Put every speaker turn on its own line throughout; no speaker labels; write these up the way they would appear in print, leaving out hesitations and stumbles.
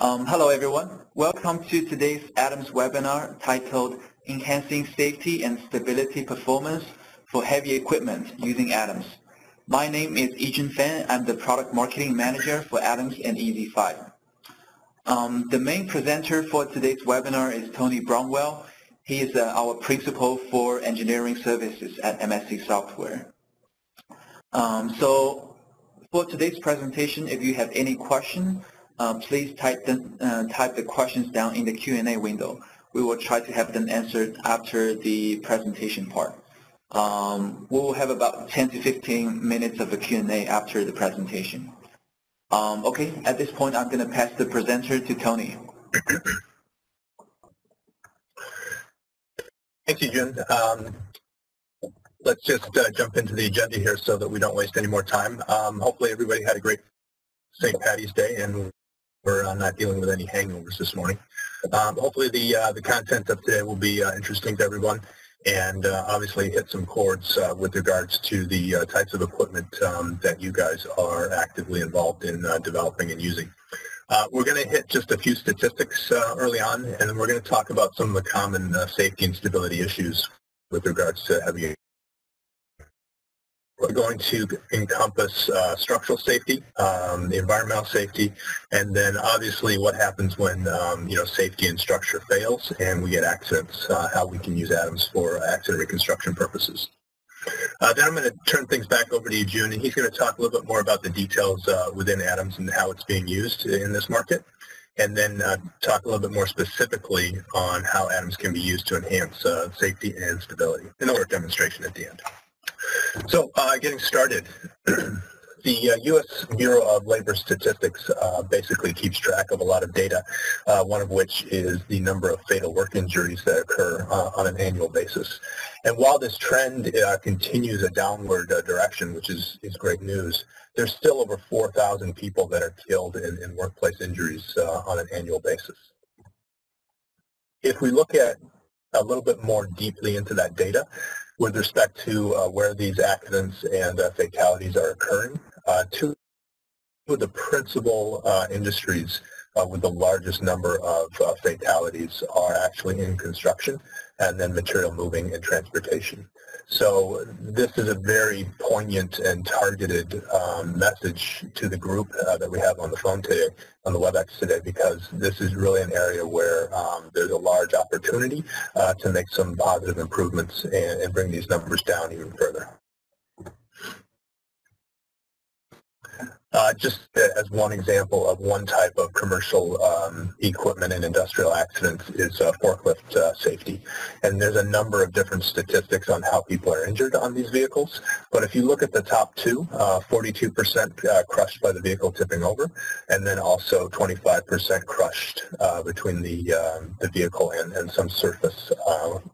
Hello everyone. Welcome to today's Adams webinar titled Enhancing Safety and Stability Performance for Heavy Equipment Using Adams. My name is Yijun Fan. I'm the Product Marketing Manager for Adams and EZ5. The main presenter for today's webinar is Tony Bromwell. He is our Principal for Engineering Services at MSC Software. So for today's presentation, if you have any questions, please type the questions down in the Q&A window. We will try to have them answered after the presentation part. We will have about 10 to 15 minutes of a Q&A after the presentation. Okay, at this point, I'm going to pass the presenter to Tony.
Thank you, Jun. Let's just jump into the agenda here so that we don't waste any more time. Hopefully everybody had a great St. Patty's Day and we're not dealing with any hangovers this morning. Hopefully the content of today will be interesting to everyone and obviously hit some chords with regards to the types of equipment that you guys are actively involved in developing and using. We're going to hit just a few statistics early on, and then we're going to talk about some of the common safety and stability issues with regards to heavy. We're going to encompass structural safety, the environmental safety, and then obviously what happens when safety and structure fails and we get accidents, how we can use Adams for accident reconstruction purposes. Then I'm going to turn things back over to you, June, and he's going to talk a little bit more about the details within Adams and how it's being used in this market, and then talk a little bit more specifically on how Adams can be used to enhance safety and stability, and then a demonstration at the end. So getting started, the U.S. Bureau of Labor Statistics basically keeps track of a lot of data, one of which is the number of fatal work injuries that occur on an annual basis. And while this trend continues a downward direction, which is great news, there's still over 4,000 people that are killed in workplace injuries on an annual basis. If we look at a little bit more deeply into that data, with respect to where these accidents and fatalities are occurring, two of the principal industries with the largest number of fatalities are actually in construction and then material moving and transportation. So this is a very poignant and targeted message to the group that we have on the phone today, on the WebEx today, because this is really an area where there's a large opportunity to make some positive improvements and bring these numbers down even further. Just as one example of one type of commercial equipment and industrial accidents is forklift safety. And there's a number of different statistics on how people are injured on these vehicles. But if you look at the top two, 42% crushed by the vehicle tipping over, and then also 25% crushed between the vehicle and some surface,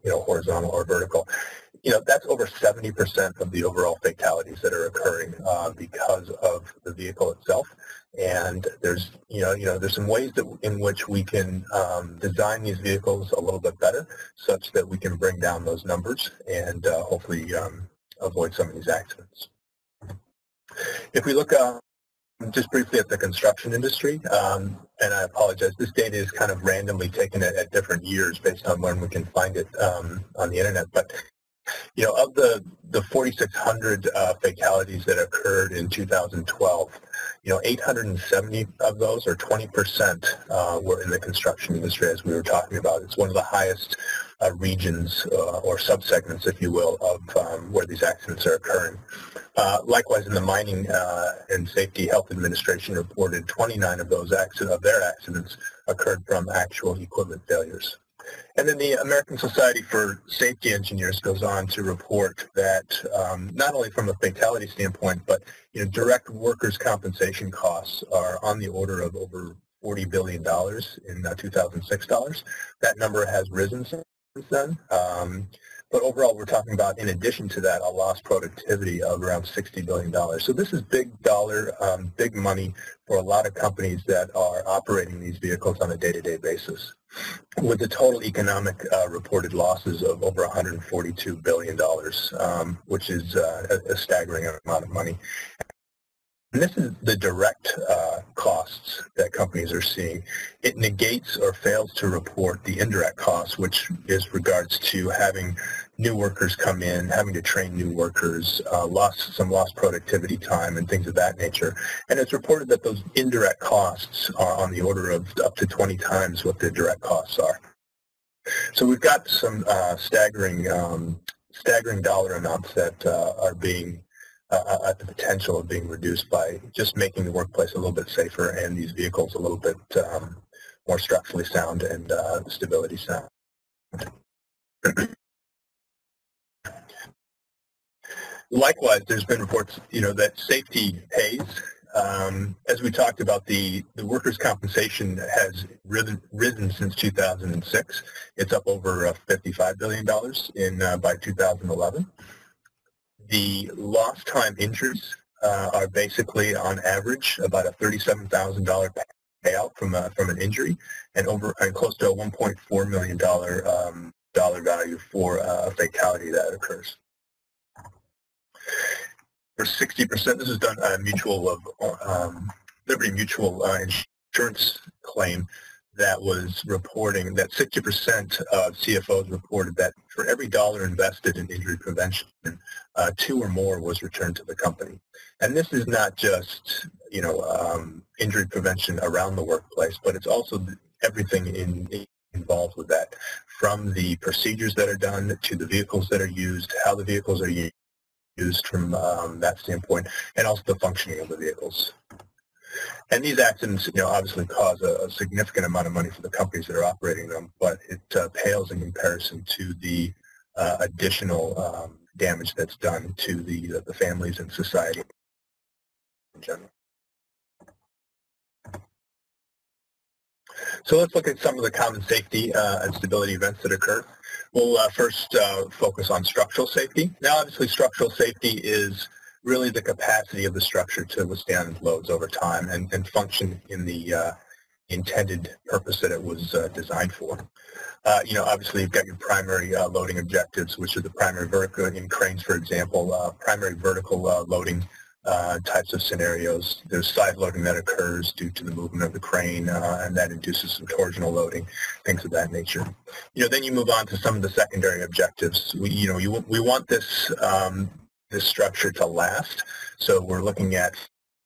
horizontal or vertical. That's over 70% of the overall fatalities that are occurring because of the vehicle itself. And there's some ways in which we can design these vehicles a little bit better, such that we can bring down those numbers and hopefully avoid some of these accidents. If we look just briefly at the construction industry, and I apologize, this data is kind of randomly taken at different years based on when we can find it on the internet, but of the 4,600 fatalities that occurred in 2012, 870 of those, or 20%, were in the construction industry, as we were talking about. It's one of the highest regions or subsegments, if you will, of where these accidents are occurring. Likewise, in the Mining and Safety Health Administration reported 29 of their accidents occurred from actual equipment failures. And then the American Society for Safety Engineers goes on to report that not only from a fatality standpoint, but direct workers' compensation costs are on the order of over $40 billion in 2006 dollars. That number has risen since then. But overall, we're talking about, in addition to that, a lost productivity of around $60 billion. So this is big dollar, big money for a lot of companies that are operating these vehicles on a day-to-day basis, with the total economic reported losses of over $142 billion, which is a staggering amount of money. And this is the direct costs that companies are seeing. It negates or fails to report the indirect costs, which is regards to having new workers come in, having to train new workers, some lost productivity time and things of that nature. And it's reported that those indirect costs are on the order of up to 20 times what the direct costs are. So we've got some staggering dollar amounts that are being at the potential of being reduced by just making the workplace a little bit safer and these vehicles a little bit more structurally sound and stability sound. Likewise, there's been reports, that safety pays. As we talked about, the workers' compensation has risen since 2006. It's up over $55 billion by 2011. The lost time injuries are basically, on average, about a $37,000 payout from an injury, and close to a $1.4 million dollar value for a fatality that occurs. For 60%, this is done Liberty Mutual insurance claim that was reporting that 60% of CFOs reported that for every dollar invested in injury prevention, 2 or more was returned to the company. And this is not just, injury prevention around the workplace, but it's also everything involved with that, from the procedures that are done to the vehicles that are used, how the vehicles are used from that standpoint, and also the functioning of the vehicles. And these accidents, obviously cause a significant amount of money for the companies that are operating them, but it pales in comparison to the additional damage that's done to the families and society in general. So let's look at some of the common safety and stability events that occur. We'll first focus on structural safety. Now, obviously, structural safety is really the capacity of the structure to withstand loads over time and function in the intended purpose that it was designed for. Obviously, you've got your primary loading objectives, which are the primary vertical, in cranes, for example, primary vertical loading types of scenarios. There's side loading that occurs due to the movement of the crane, and that induces some torsional loading, things of that nature. Then you move on to some of the secondary objectives. We want this this structure to last, so we're looking at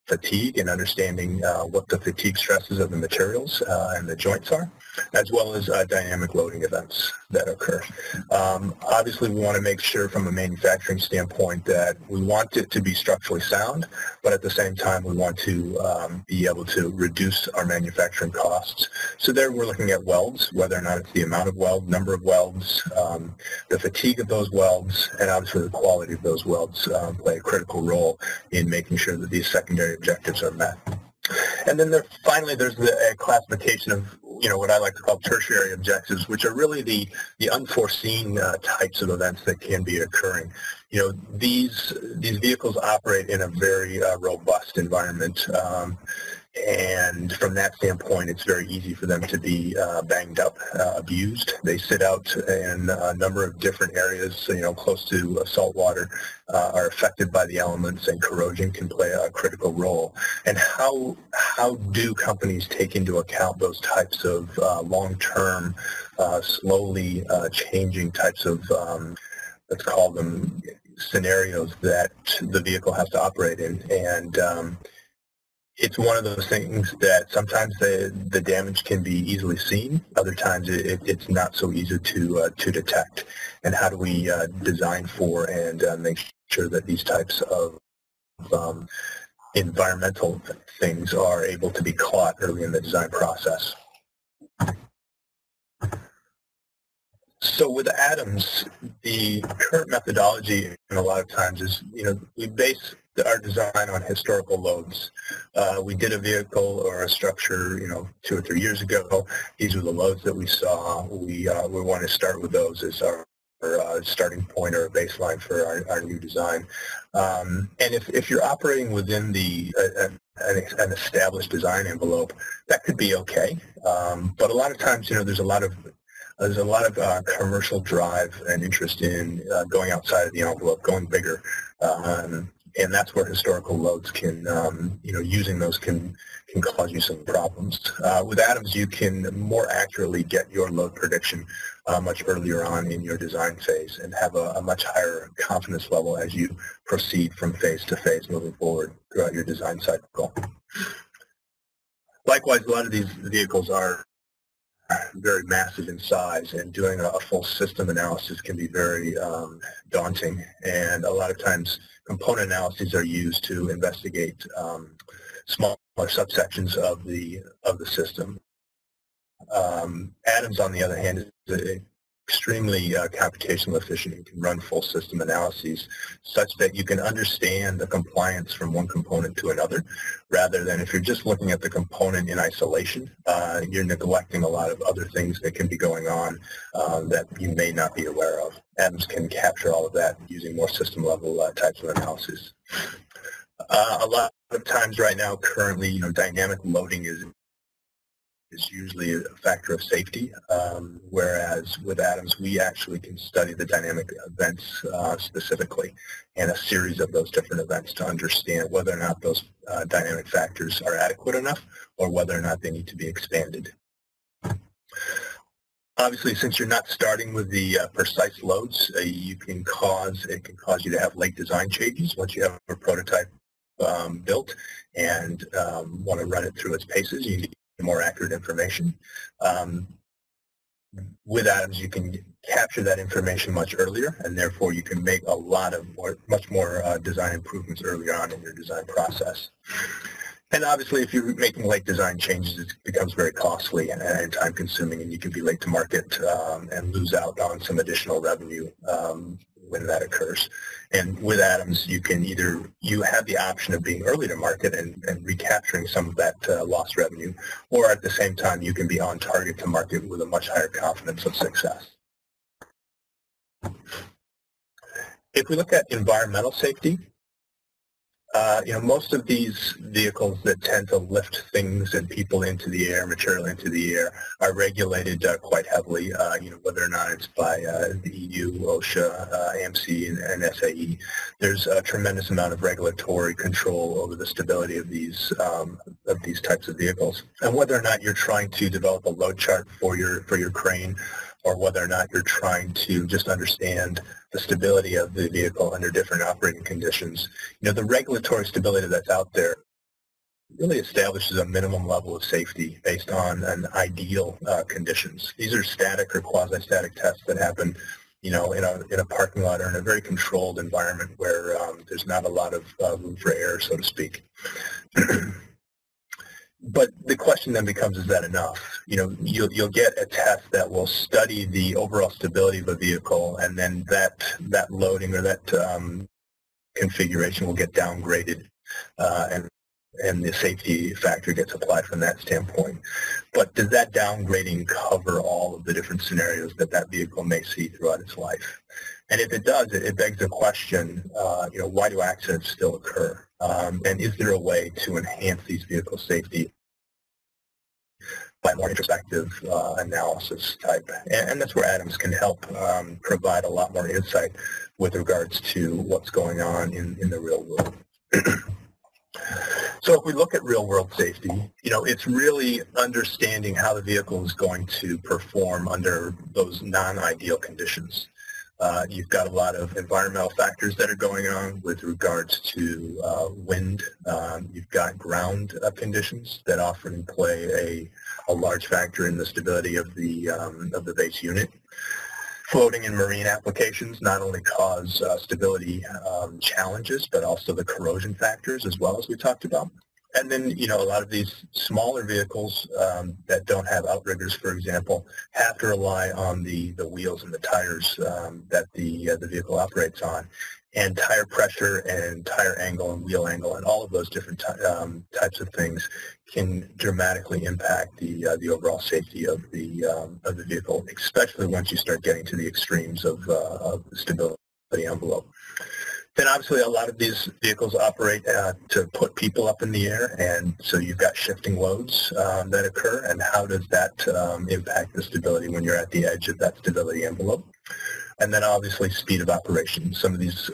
fatigue and understanding what the fatigue stresses of the materials and the joints are, as well as dynamic loading events that occur. Obviously, we want to make sure from a manufacturing standpoint that we want it to be structurally sound, but at the same time, we want to be able to reduce our manufacturing costs. So there we're looking at welds, whether or not it's the amount of weld, number of welds, the fatigue of those welds, and obviously the quality of those welds play a critical role in making sure that these secondary objectives are met. And then finally, there's the classification of what I like to call tertiary objectives, which are really the unforeseen types of events that can be occurring. These vehicles operate in a very robust environment, and from that standpoint, it's very easy for them to be banged up, abused. They sit out in a number of different areas, close to salt water, are affected by the elements, and corrosion can play a critical role. And how do companies take into account those types of long-term, slowly changing types of, let's call them scenarios that the vehicle has to operate in? And it's one of those things that sometimes the damage can be easily seen. Other times it's not so easy to detect. And how do we design for and make sure that these types of environmental things are able to be caught early in the design process? So with Adams, the current methodology, a lot of times is, we base our design on historical loads. We did a vehicle or a structure, 2 or 3 years ago. These were the loads that we saw. We want to start with those as our starting point or a baseline for our new design. And if you're operating within an established design envelope, that could be okay. But a lot of times, there's a lot of commercial drive and interest in going outside of the envelope, going bigger. And that's where historical loads can, using those can cause you some problems. With Adams, you can more accurately get your load prediction much earlier on in your design phase and have a much higher confidence level as you proceed from phase to phase moving forward throughout your design cycle. Likewise, a lot of these vehicles are very massive in size, and doing a full system analysis can be very daunting. And a lot of times, component analyses are used to investigate smaller subsections of the system. Adams, on the other hand, is extremely computationally efficient and can run full system analyses such that you can understand the compliance from one component to another, rather than if you're just looking at the component in isolation, you're neglecting a lot of other things that can be going on that you may not be aware of. Adams can capture all of that using more system level types of analysis. A lot of times right now, currently, dynamic loading is usually a factor of safety, whereas with Adams, we actually can study the dynamic events specifically and a series of those different events to understand whether or not those dynamic factors are adequate enough or whether or not they need to be expanded. Obviously, since you're not starting with the precise loads, it can cause you to have late design changes once you have a prototype built and want to run it through its paces. You need more accurate information. With Adams, you can capture that information much earlier, and therefore you can make much more design improvements earlier on in your design process. And obviously, if you're making late design changes, it becomes very costly and time-consuming, and you can be late to market and lose out on some additional revenue when that occurs. And with Adams, you have the option of being early to market and recapturing some of that lost revenue, or at the same time, you can be on target to market with a much higher confidence of success. If we look at environmental safety, most of these vehicles that tend to lift things and people into the air, material into the air, are regulated quite heavily, whether or not it's by the EU, OSHA, AMC, and SAE. There's a tremendous amount of regulatory control over the stability of these types of vehicles. And whether or not you're trying to develop a load chart for your crane, or whether or not you're trying to just understand the stability of the vehicle under different operating conditions, the regulatory stability that's out there really establishes a minimum level of safety based on an ideal conditions. These are static or quasi-static tests that happen, in a parking lot or in a very controlled environment where there's not a lot of room for error, so to speak. But the question then becomes, is that enough? You'll get a test that will study the overall stability of a vehicle, and then that loading or that configuration will get downgraded, and the safety factor gets applied from that standpoint. But does that downgrading cover all of the different scenarios that vehicle may see throughout its life? And if it does, it begs the question, why do accidents still occur? And is there a way to enhance these vehicles' safety by more introspective analysis type? And that's where Adams can help provide a lot more insight with regards to what's going on in the real world. So if we look at real-world safety, it's really understanding how the vehicle is going to perform under those non-ideal conditions. You've got a lot of environmental factors that are going on with regards to wind. You've got ground conditions that often play a large factor in the stability of the base unit. Floating and marine applications not only cause stability challenges, but also the corrosion factors as well, as we talked about. And then, a lot of these smaller vehicles that don't have outriggers, for example, have to rely on the wheels and the tires that the vehicle operates on. And tire pressure and tire angle and wheel angle and all of those different types of things can dramatically impact the overall safety of the vehicle, especially once you start getting to the extremes of the stability envelope. Then obviously a lot of these vehicles operate to put people up in the air, and so you've got shifting loads that occur, and how does that impact the stability when you're at the edge of that stability envelope? And then obviously speed of operation. Some of these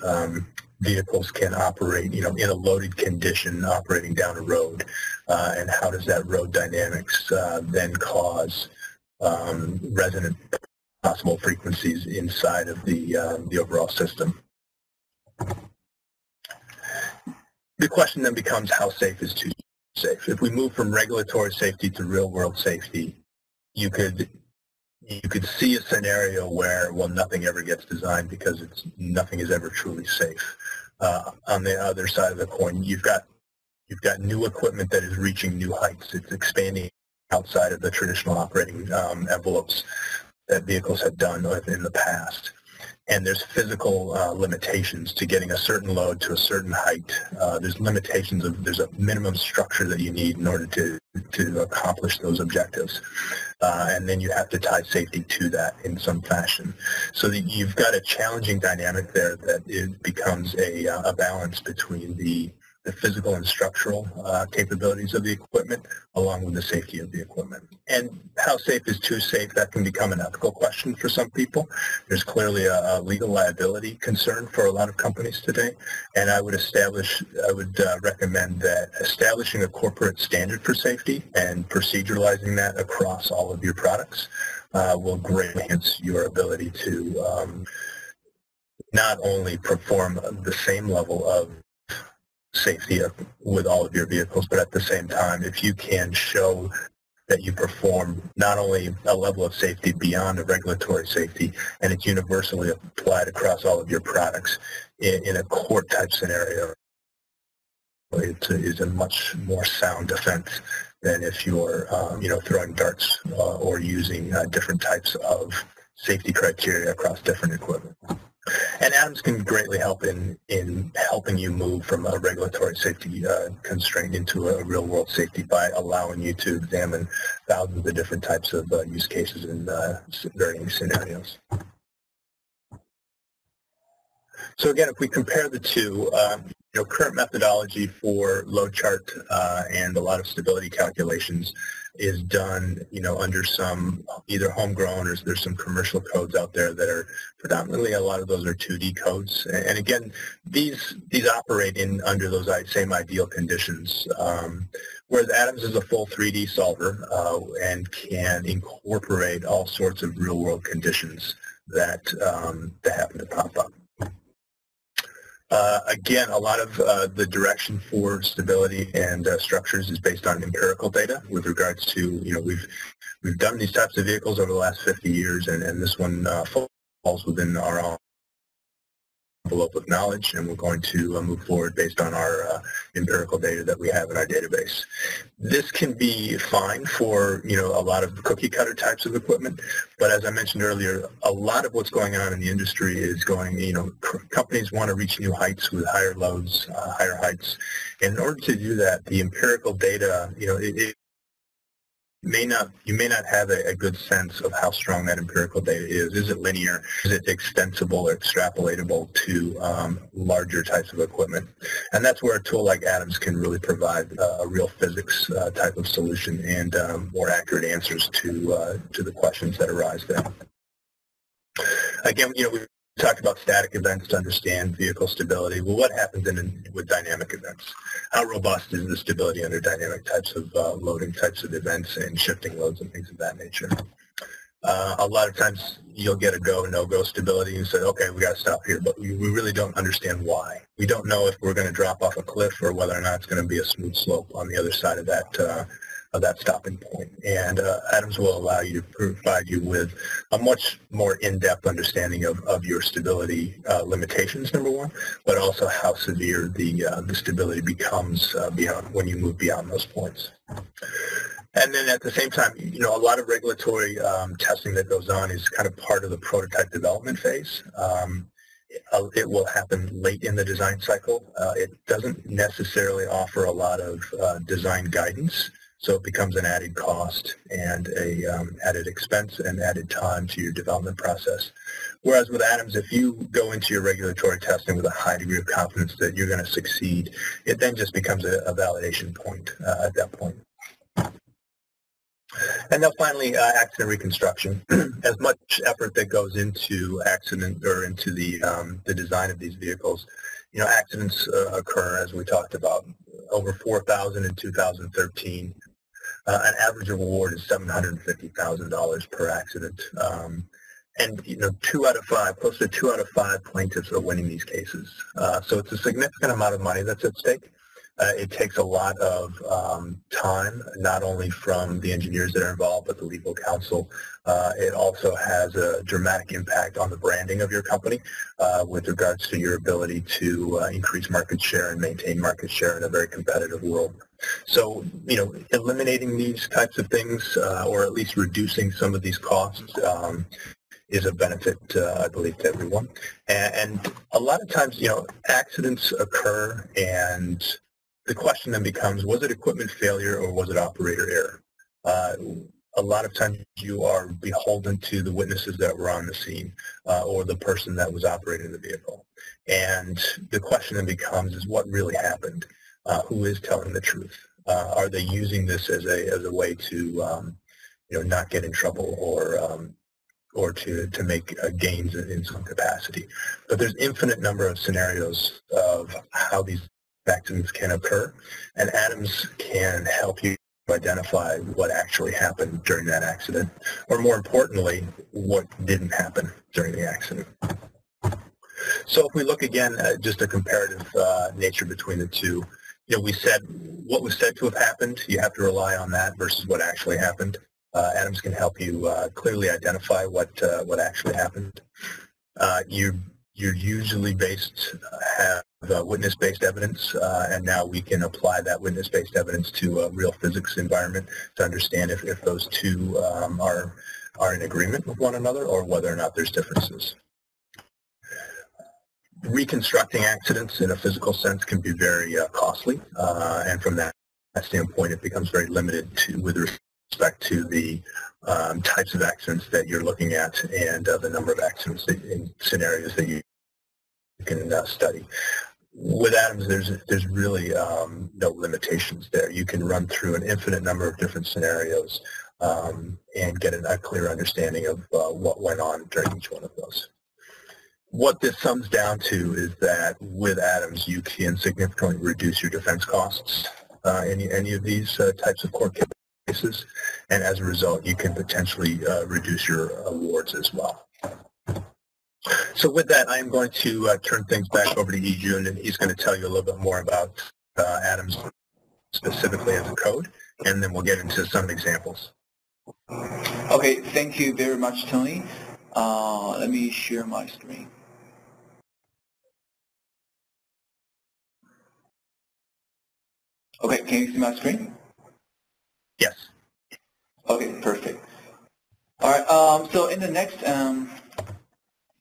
vehicles can operate, in a loaded condition operating down a road, and how does that road dynamics then cause resonant possible frequencies inside of the overall system. The question then becomes, how safe is too safe? If we move from regulatory safety to real-world safety, you could see a scenario where, well, nothing ever gets designed because nothing is ever truly safe. On the other side of the coin, you've got new equipment that is reaching new heights. It's expanding outside of the traditional operating envelopes that vehicles have done in the past. And there's physical limitations to getting a certain load to a certain height. There's limitations there's a minimum structure that you need in order to accomplish those objectives. And then you have to tie safety to that in some fashion. So that you've got a challenging dynamic there that it becomes a balance between the physical and structural capabilities of the equipment along with the safety of the equipment. And how safe is too safe? That can become an ethical question for some people. There's clearly a legal liability concern for a lot of companies today. And I would recommend that establishing a corporate standard for safety and proceduralizing that across all of your products will greatly enhance your ability to not only perform the same level of safety with all of your vehicles, but at the same time, if you can show that you perform not only a level of safety beyond a regulatory safety, and it's universally applied across all of your products in a court type scenario, it is a much more sound defense than if you're throwing darts or using different types of safety criteria across different equipment. And Adams can greatly help in helping you move from a regulatory safety constraint into a real-world safety by allowing you to examine thousands of different types of use cases in varying scenarios. So again, if we compare the two, current methodology for load chart and a lot of stability calculations is done, under some either homegrown or there's some commercial codes out there that are predominantly, a lot of those are 2D codes. And again, these operate under those same ideal conditions, whereas Adams is a full 3D solver and can incorporate all sorts of real-world conditions that happen to pop up. Again, a lot of the direction for stability and structures is based on empirical data with regards to, we've done these types of vehicles over the last 50 years, and this one falls within our own envelope of knowledge, and we're going to move forward based on our empirical data that we have in our database. This can be fine for, a lot of cookie cutter types of equipment, but as I mentioned earlier, a lot of what's going on in the industry is companies want to reach new heights with higher loads, higher heights. In order to do that, the empirical data, you may not have a good sense of how strong that empirical data is. Is it linear? Is it extensible or extrapolatable to larger types of equipment? And that's where a tool like Adams can really provide a real physics type of solution and more accurate answers to the questions that arise there. Again, we talked about static events to understand vehicle stability. Well, what happens with dynamic events? How robust is the stability under dynamic types of loading types of events and shifting loads and things of that nature? A lot of times you'll get a go, no-go stability and say, okay, we got to stop here, but we really don't understand why. We don't know if we're going to drop off a cliff or whether or not it's going to be a smooth slope on the other side of that stopping point. And Adams will allow you to provide you with a much more in-depth understanding of your stability limitations, number one, but also how severe the stability becomes when you move beyond those points. And then at the same time, a lot of regulatory testing that goes on is kind of part of the prototype development phase. It will happen late in the design cycle. It doesn't necessarily offer a lot of design guidance. So it becomes an added cost and added expense and added time to your development process. Whereas with Adams, if you go into your regulatory testing with a high degree of confidence that you're going to succeed, it then just becomes a validation point at that point. And then finally, accident reconstruction. As much effort that goes into accident or into the design of these vehicles, accidents occur, as we talked about, over 4,000 in 2013. An average award is $750,000 per accident. And 2 out of 5, close to 2 out of 5 plaintiffs are winning these cases. So it's a significant amount of money that's at stake. It takes a lot of time, not only from the engineers that are involved, but the legal counsel. It also has a dramatic impact on the branding of your company with regards to your ability to increase market share and maintain market share in a very competitive world. So, eliminating these types of things or at least reducing some of these costs is a benefit, I believe, to everyone. And a lot of times, accidents occur, and the question then becomes, was it equipment failure or was it operator error? A lot of times you are beholden to the witnesses that were on the scene or the person that was operating the vehicle. And the question then becomes, is what really happened? Who is telling the truth? Are they using this as a way to, not get in trouble or to make gains in some capacity? But there's infinite number of scenarios of how these accidents can occur, and Adams can help you identify what actually happened during that accident, or more importantly, what didn't happen during the accident. So if we look again at just a comparative nature between the two, we said what was said to have happened, you have to rely on that versus what actually happened. Adams can help you clearly identify what actually happened. You're usually have witness-based evidence, and now we can apply that witness-based evidence to a real physics environment to understand if those two are in agreement with one another or whether or not there's differences. Reconstructing accidents in a physical sense can be very costly, and from that standpoint, it becomes very limited with respect to the types of accidents that you're looking at and the number of accidents in scenarios that you can study. With Adams, there's really no limitations there. You can run through an infinite number of different scenarios and get a clear understanding of what went on during each one of those. What this sums down to is that with Adams, you can significantly reduce your defense costs in any of these types of court cases, and as a result, you can potentially reduce your awards as well. So with that, I am going to turn things back over to Yi-Jun, and he's going to tell you a little bit more about Adams specifically as a code, and then we'll get into some examples.
Okay, thank you very much, Tony. Let me share my screen. Okay, can you see my screen?
Yes.
Okay, perfect. All right, so in the next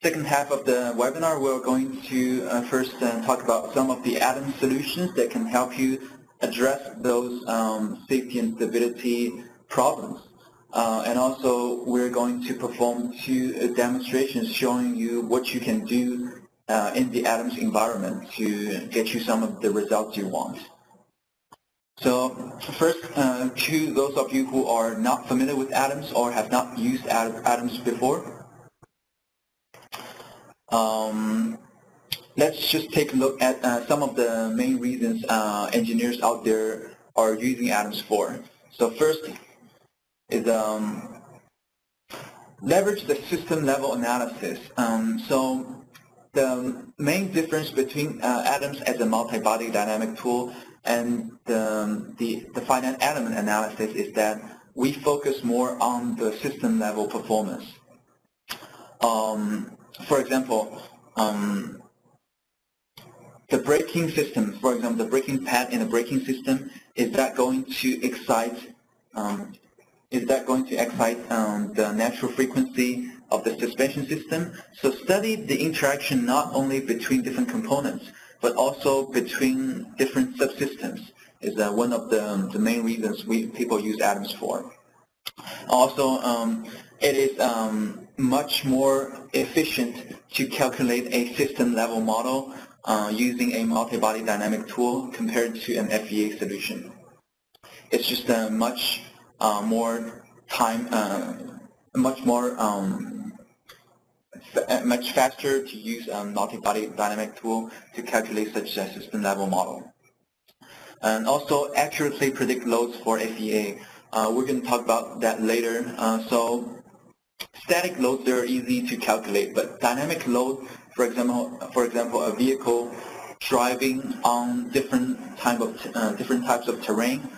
second half of the webinar, we're going to first talk about some of the Adams solutions that can help you address those safety and stability problems. And also, we're going to perform 2 demonstrations showing you what you can do in the Adams environment to get you some of the results you want. So first, to those of you who are not familiar with Adams or have not used Adams before, let's just take a look at some of the main reasons engineers out there are using Adams for. So first is leverage the system level analysis. So the main difference between Adams as a multi-body dynamic tool and the finite element analysis is that we focus more on the system level performance. For example, the braking system, for example, the braking pad in a braking system, is that going to excite the natural frequency of the suspension system? So study the interaction not only between different components, but also between different subsystems is one of the main reasons people use Adams for. Also, it is much more efficient to calculate a system level model using a multi-body dynamic tool compared to an FEA solution. It's just much more time, much more much faster to use a multi-body dynamic tool to calculate such a system level model. And also accurately predict loads for FEA. We're going to talk about that later. So static loads, they're easy to calculate, but dynamic load, for example, a vehicle driving on different types of terrain,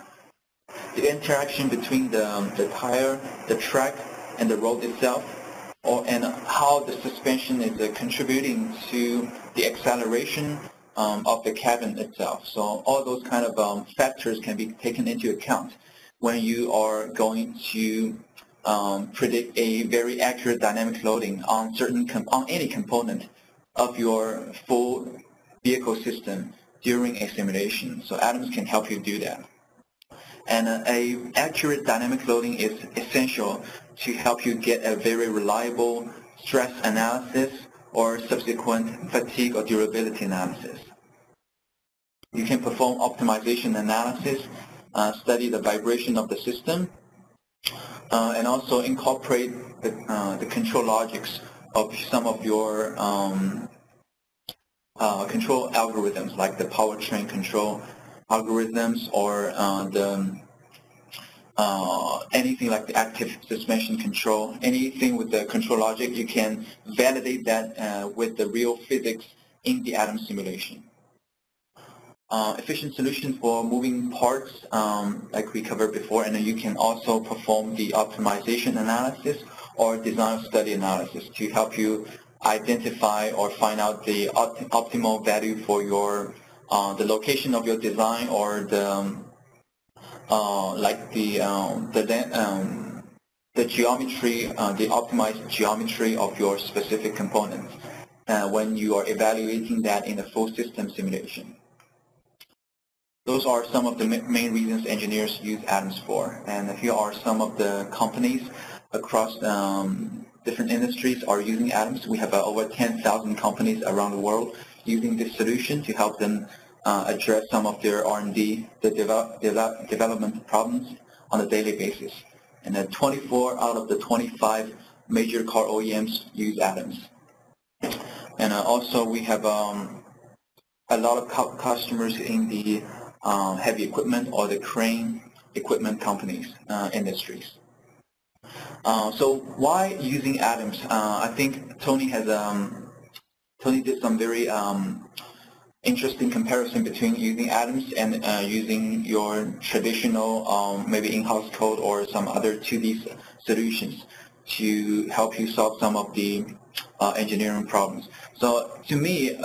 the interaction between the tire, the track, and the road itself, and how the suspension is contributing to the acceleration of the cabin itself. So all those kind of factors can be taken into account when you are going to predict a very accurate dynamic loading on any component of your full vehicle system during a simulation. So Adams can help you do that. And a accurate dynamic loading is essential to help you get a very reliable stress analysis or subsequent fatigue or durability analysis. You can perform optimization analysis, study the vibration of the system, and also incorporate the control logics of some of your control algorithms, like the powertrain control algorithms, or anything like the active suspension control. Anything with the control logic, you can validate that with the real physics in the Adams simulation. Efficient solution for moving parts, like we covered before, and then you can also perform the optimization analysis or design study analysis to help you identify or find out the optimal value for your the location of your design, or the geometry, the optimized geometry of your specific components when you are evaluating that in a full system simulation. Those are some of the main reasons engineers use Adams for, and here are some of the companies across different industries are using Adams. We have over 10,000 companies around the world using this solution to help them address some of their R&D, the development problems on a daily basis. And then 24 out of the 25 major car OEMs use Adams. And also we have a lot of customers in the heavy equipment or the crane equipment companies, industries. So why using Adams? I think Tony did some very interesting comparison between using Adams and using your traditional maybe in-house code or some other 2D solutions to help you solve some of the engineering problems. So to me,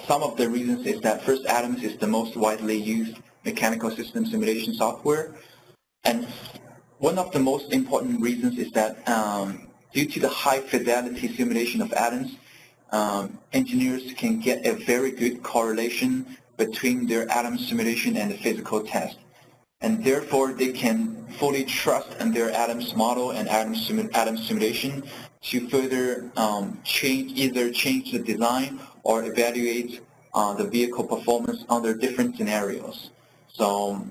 some of the reasons is that first, Adams is the most widely used mechanical system simulation software, and one of the most important reasons is that due to the high fidelity simulation of Adams, engineers can get a very good correlation between their Adams simulation and the physical test, and therefore they can fully trust in their Adams model and Adams simulation to further either change the design or evaluate the vehicle performance under different scenarios. So,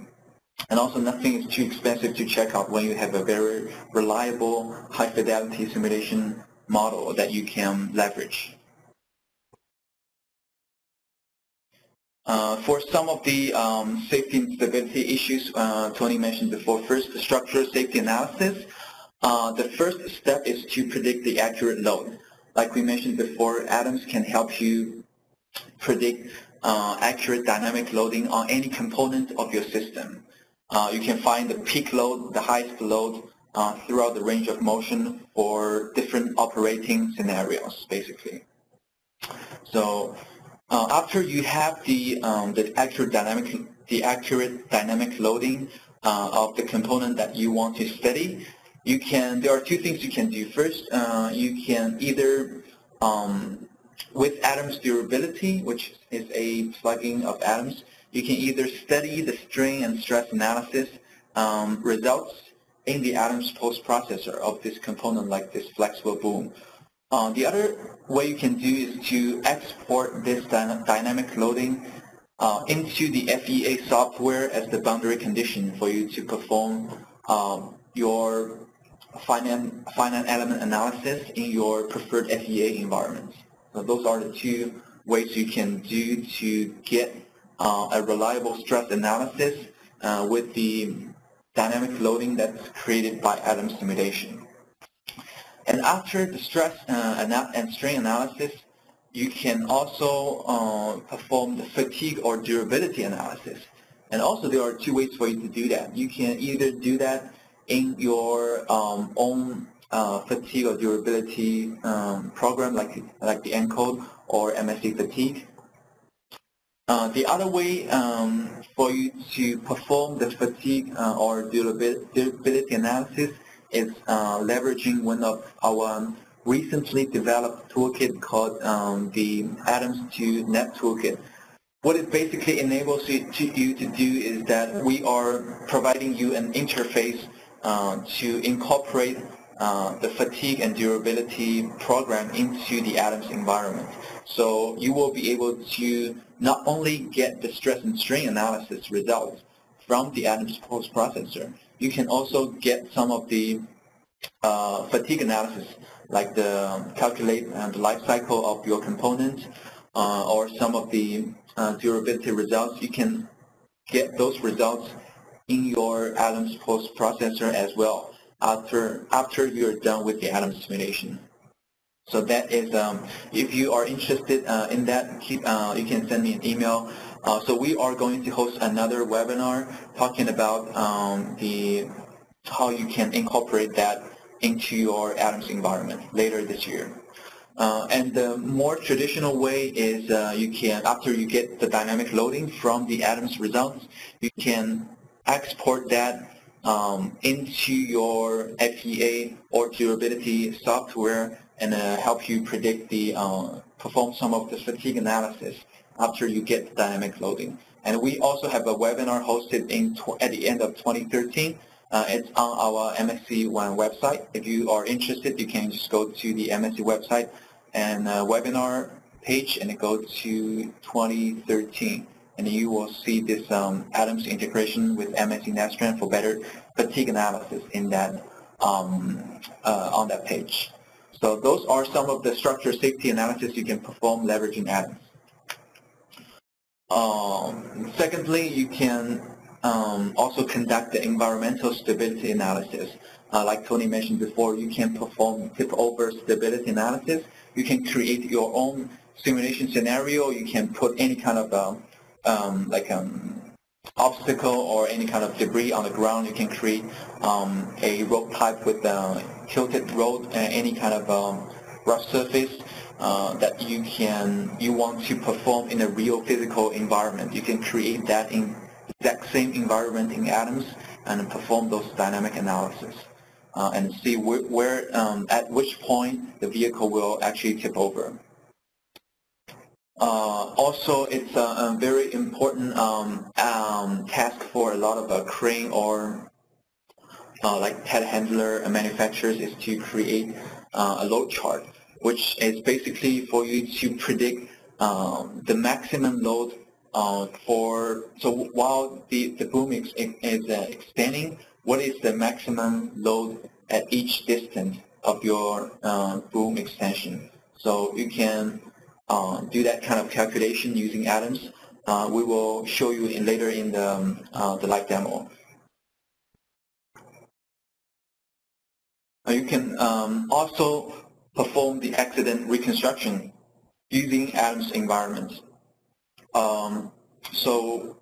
and also nothing is too expensive to check out when you have a very reliable, high fidelity simulation model that you can leverage. For some of the safety and stability issues Tony mentioned before, first, the structural safety analysis. The first step is to predict the accurate load. Like we mentioned before, Adams can help you predict accurate dynamic loading on any component of your system. You can find the peak load, the highest load throughout the range of motion for different operating scenarios, basically. So after you have the accurate dynamic loading of the component that you want to study, there are two things you can do. First, you can either with Adams durability, which is a plugin of Adams, you can either study the strain and stress analysis results in the Adams post-processor of this component, like this flexible boom. The other way you can do is to export this dynamic loading into the FEA software as the boundary condition for you to perform your finite element analysis in your preferred FEA environment. So those are the two ways you can do to get a reliable stress analysis with the dynamic loading that's created by Adams simulation. And after the stress and strain analysis, you can also perform the fatigue or durability analysis. And also there are two ways for you to do that. You can either do that in your own fatigue or durability program like the ENCODE or MSC fatigue. The other way for you to perform the fatigue or durability analysis is leveraging one of our recently developed toolkit called the Adams to Net toolkit. What it basically enables you to do is that we are providing you an interface to incorporate the fatigue and durability program into the Adams environment. So you will be able to not only get the stress and strain analysis results from the Adams post-processor, you can also get some of the fatigue analysis, like the calculate the life cycle of your component or some of the durability results. You can get those results in your Adams post-processor as well after you're done with the Adams simulation. So that is, if you are interested in that, you can send me an email. So we are going to host another webinar talking about how you can incorporate that into your Adams environment later this year. And the more traditional way is you can, after you get the dynamic loading from the Adams results, you can export that into your FEA or durability software and help you predict perform some of the fatigue analysis after you get the dynamic loading. And we also have a webinar hosted at the end of 2013. It's on our MSC1 website. If you are interested, you can just go to the MSC website and webinar page and go to 2013. And you will see this Adams integration with MSC Nastran for better fatigue analysis in that on that page. So those are some of the structure safety analysis you can perform leveraging Adams. Secondly, you can also conduct the environmental stability analysis. Like Tony mentioned before, you can perform tip-over stability analysis. You can create your own simulation scenario. You can put any kind of obstacle or any kind of debris on the ground. You can create a road type with tilted road and any kind of rough surface that you want to perform in a real physical environment. You can create that in exact same environment in Adams and perform those dynamic analysis and see where at which point the vehicle will actually tip over. Also, it's a very important task for a lot of crane or like telehandler manufacturers is to create a load chart, which is basically for you to predict the maximum load so while the boom is expanding, what is the maximum load at each distance of your boom extension. So you can do that kind of calculation using Adams. We will show you later in the live demo. You can also perform the accident reconstruction using Adams environment. So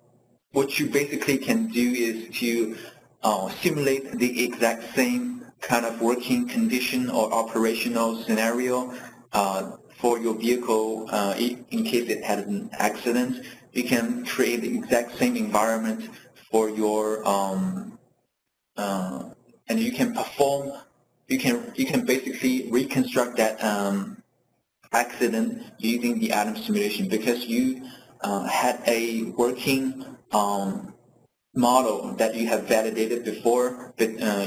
what you basically can do is to simulate the exact same kind of working condition or operational scenario for your vehicle in case it had an accident. You can create the exact same environment for your and you can perform. You can basically reconstruct that accident using the Adams simulation because you had a working model that you have validated before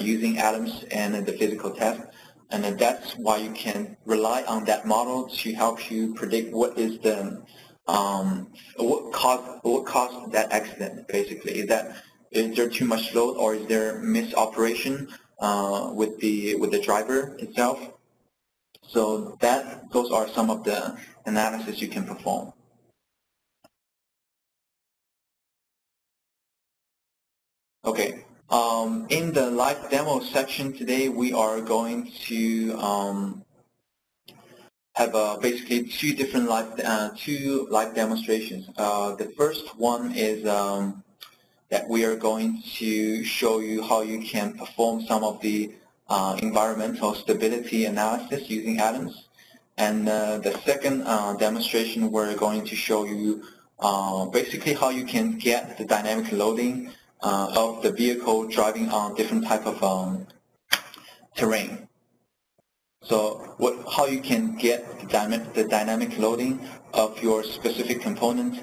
using Adams and the physical test, and that's why you can rely on that model to help you predict what is the what caused that accident basically? Is there too much load, or is there misoperation with the driver itself? So those are some of the analysis you can perform. Okay. In the live demo section today, we are going to have basically two live demonstrations. The first one is that we are going to show you how you can perform some of the environmental stability analysis using atoms. And the second demonstration, we're going to show you basically how you can get the dynamic loading of the vehicle driving on different type of terrain. So how you can get the dynamic loading of your specific component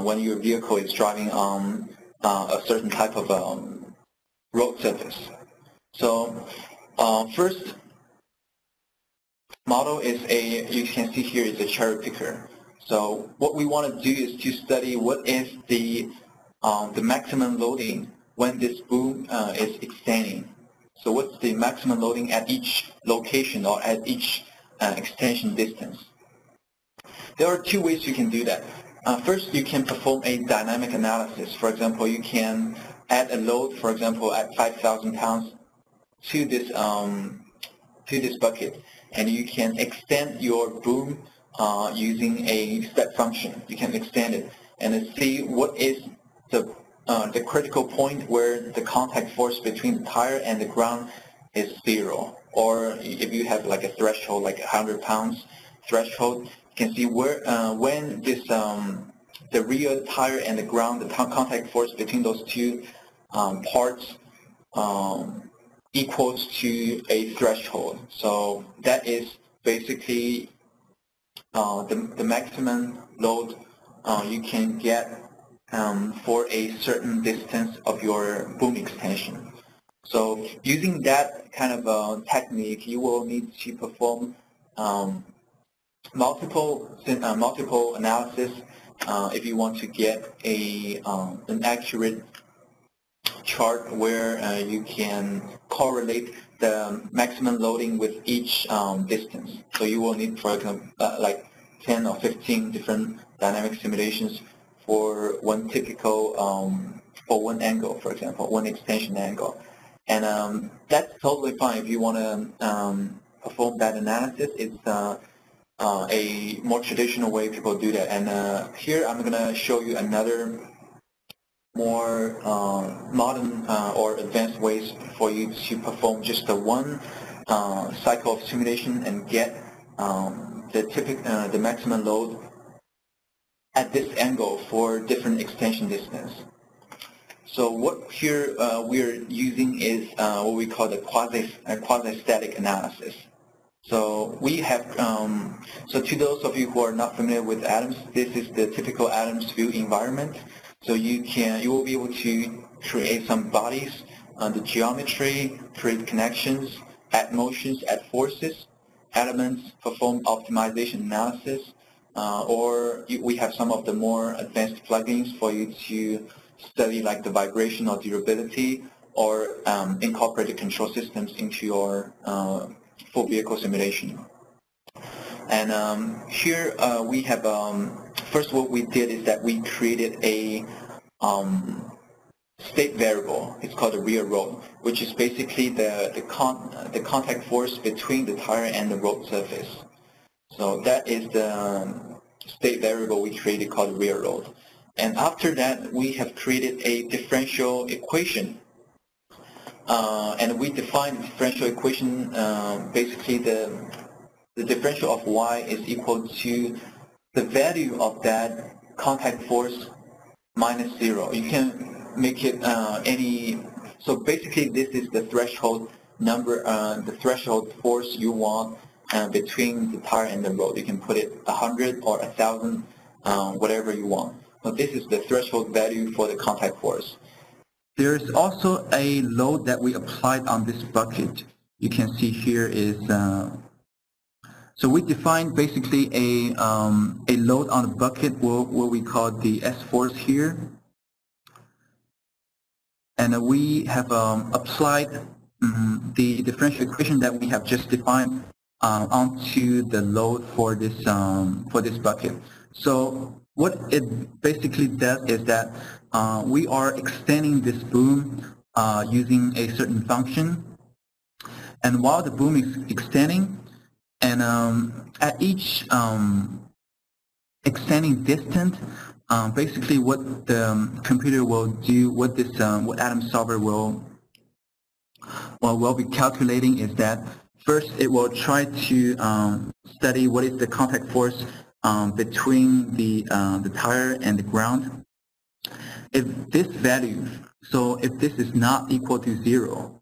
when your vehicle is driving on a certain type of road surface. So first model is you can see here is a cherry picker. So what we want to do is to study what is the maximum loading when this boom is extending. So what's the maximum loading at each location or at each extension distance? There are two ways you can do that. First, you can perform a dynamic analysis. For example, you can add a load, for example, at 5,000 pounds to this bucket, and you can extend your boom using a step function. You can extend it and see what is the critical point where the contact force between the tire and the ground is 0. Or if you have like a threshold, like 100 pounds threshold, you can see where when this the rear tire and the ground, the contact force between those two parts equals to a threshold. So that is basically the maximum load you can get for a certain distance of your boom extension. So using that kind of technique, you will need to perform multiple analysis if you want to get an accurate chart where you can correlate the maximum loading with each distance. So you will need, for example, like 10 or 15 different dynamic simulations for one typical, for one angle, for example, one extension angle. And that's totally fine if you want to perform that analysis. It's a more traditional way people do that. And here I'm going to show you another more modern or advanced ways for you to perform just the one cycle of simulation and get the maximum load at this angle for different extension distance. So what here we're using is what we call the quasi-static analysis. So we have, so to those of you who are not familiar with atoms, this is the typical atoms view environment. So you will be able to create some bodies, the geometry, create connections, add motions, add forces, elements, perform optimization analysis, or we have some of the more advanced plugins for you to study like the vibration or durability, or incorporate the control systems into your full vehicle simulation. And here we have, first what we did is that we created a state variable. It's called the rear road, which is basically the contact force between the tire and the road surface. So that is the state variable we created called rear road. And after that, we have created a differential equation. And we defined the differential equation, basically the differential of y is equal to the value of that contact force minus 0. You can make it so basically this is the threshold number, the threshold force you want between the tire and the road. You can put it 100 or 1,000, whatever you want. So this is the threshold value for the contact force. There's also a load that we applied on this bucket. You can see here is, So we define basically a load on the bucket, what we call the S force here. And we have applied the differential equation that we have just defined onto the load for this bucket. So what it basically does is that we are extending this boom using a certain function. And while the boom is extending, and at each extending distance, basically what the computer will do, what Atom solver will be calculating is that first it will try to study what is the contact force between the tire and the ground. If this value, so if this is not equal to 0,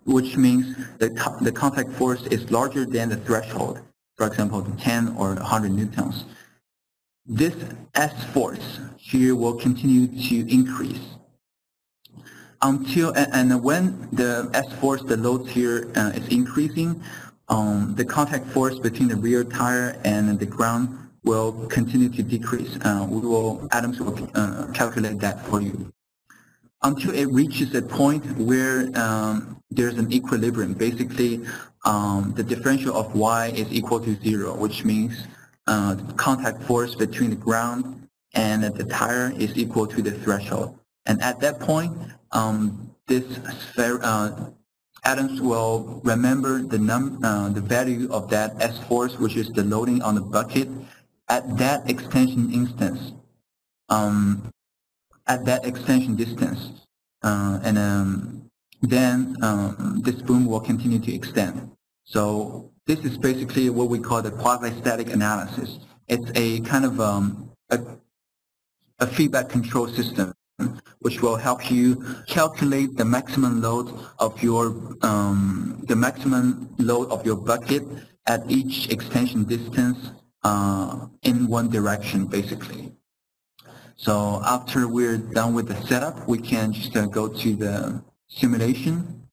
which means the contact force is larger than the threshold, for example, 10 or 100 newtons, this S force here will continue to increase until, and when the S force, the load here is increasing, the contact force between the rear tire and the ground will continue to decrease. Adams will calculate that for you until it reaches a point where there's an equilibrium. Basically, the differential of y is equal to 0, which means the contact force between the ground and the tire is equal to the threshold. And at that point, Adams will remember the value of that S force, which is the loading on the bucket, at that extension instance. At that extension distance, then this boom will continue to extend. So this is basically what we call the quasi-static analysis. It's a kind of a feedback control system, which will help you calculate the maximum load of your bucket at each extension distance in one direction, basically. So after we're done with the setup, we can just go to the simulation.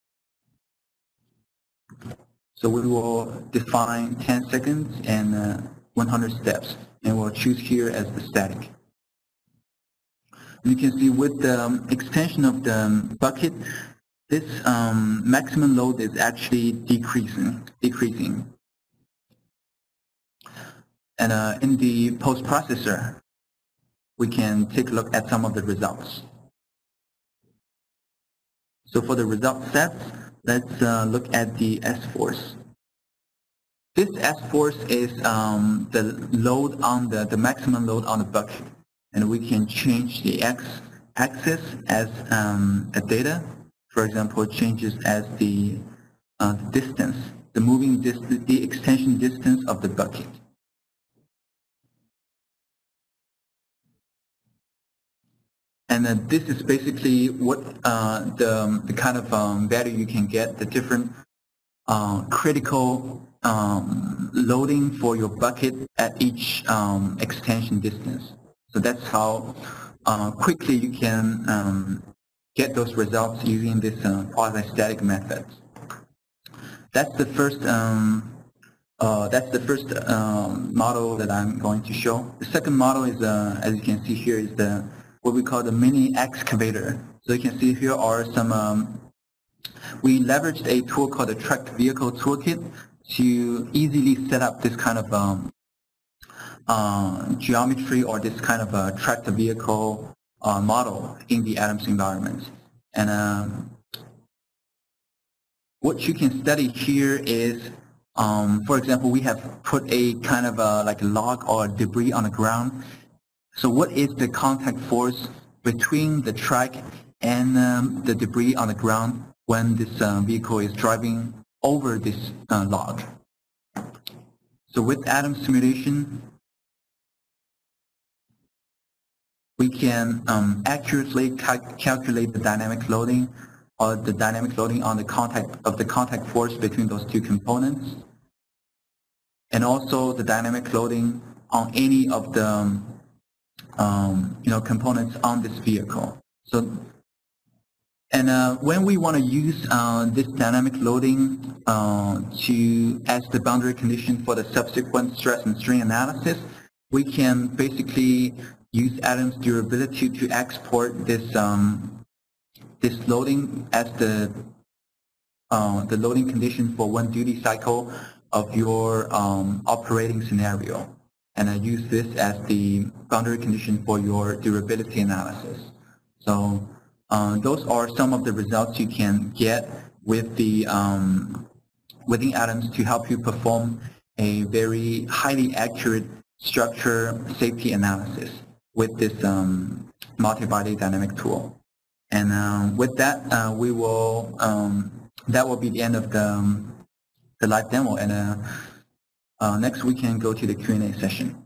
So we will define 10 seconds and 100 steps, and we'll choose here as the static. You can see with the extension of the bucket, this maximum load is actually decreasing. And in the post-processor, we can take a look at some of the results. So for the result sets, let's look at the S force. This S force is the load on the maximum load on the bucket, and we can change the x-axis as a data. For example, it changes as the distance, the extension distance of the bucket. And this is basically what the kind of value you can get, the different critical loading for your bucket at each extension distance. So that's how quickly you can get those results using this quasi-static method. That's the first model that I'm going to show. The second model is, as you can see here, is what we call the mini excavator. So you can see here are some, we leveraged a tool called the tracked vehicle toolkit to easily set up this kind of geometry or this kind of tracked vehicle model in the Adams environment. And what you can study here is, for example, we have put a kind of like a log or debris on the ground. So what is the contact force between the track and the debris on the ground when this vehicle is driving over this log? So with Adams simulation, we can accurately calculate the dynamic loading or the dynamic loading on the contact force between those two components, and also the dynamic loading on any of the components on this vehicle. So, and when we want to use this dynamic loading as the boundary condition for the subsequent stress and strain analysis, we can basically use Adams' durability to export this this loading as the loading condition for one duty cycle of your operating scenario, and use this as the boundary condition for your durability analysis. So those are some of the results you can get with the within Adams to help you perform a very highly accurate structure safety analysis with this multi-body dynamic tool. And with that, we will that will be the end of the live demo. And next we can go to the Q&A session.